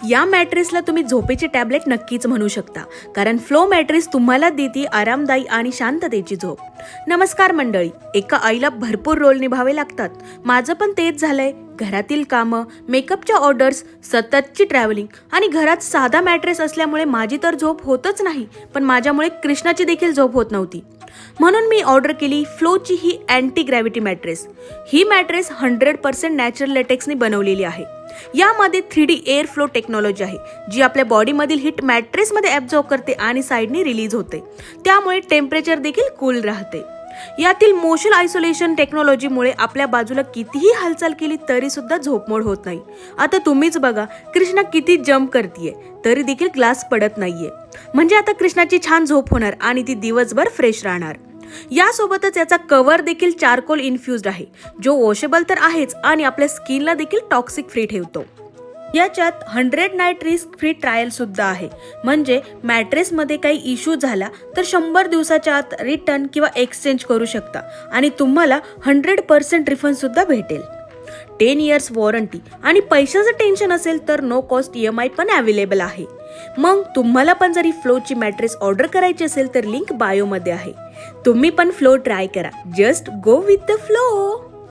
या मॅट्रेसला तुम्ही झोपेची टॅबलेट नक्कीच म्हणू शकता, कारण फ्लो मॅट्रेस तुम्हाला देते आरामदायी आणि शांततेची झोप. नमस्कार मंडळी, एका आईला भरपूर रोल निभावे लागतात. माझं पण तेच झालंय. घरातील कामं, मेकअपच्या ऑर्डर्स, सततची ट्रॅव्हलिंग आणि घरात साधा मॅट्रेस असल्यामुळे माझी तर झोप होतच नाही, पण माझ्यामुळे कृष्णाची देखील झोप होत नव्हती. म्हणून मी ऑर्डर केली फ्लोची ही अँटी ग्रॅव्हिटी मॅट्रेस. ही मॅट्रेस 100% नॅचरल लेटेक्सने बनवलेली आहे. यामध्ये 3D एअर फ्लो टेक्नॉलॉजी आहे, जी आपल्या बॉडीमधील हीट मॅट्रेसमध्ये ॲब्झॉर्ब करते आणि साईडने रिलीज होते. त्यामुळे टेम्परेचर देखील कूल राहते. यातील मोशन आयसोलेशन टेक्नॉलॉजीमुळे आपल्या बाजूला कितीही हालचाल केली तरी सुद्धा झोपमोड होत नाही. आता तुम्हीच बघा, कृष्णा किती जंप करतीये तरी देखील ग्लास पडत नाहीये. म्हणजे आता कृष्णाची छान झोप होणार आणि ती दिवसभर फ्रेश राहणार. यासोबतच याचा कव्हर देखील चारकोल इन्फ्युज्ड आहे, जो वॉशेबल तर आहेच आणि आपल्या स्किनला देखील टॉक्सिक फ्री ठेवतो. याच्यात 100 नाईट रिस्क फ्री ट्रायल सुद्धा आहे. म्हणजे मॅट्रेसमध्ये काही इश्यू झाला तर 100 दिवसाच्या आत रिटर्न किंवा एक्सचेंज करू शकता आणि तुम्हाला 100% रिफंड सुद्धा भेटेल. 10 इयर्स वॉरंटी आणि पैशाचं टेन्शन असेल तर नो कॉस्ट EMI पण अवेलेबल आहे. मग तुम्हाला पण जरी फ्लोची मॅट्रेस ऑर्डर करायची असेल तर लिंक बायोमध्ये आहे. तुम्ही पण फ्लो ट्राय करा. Just go with the flow.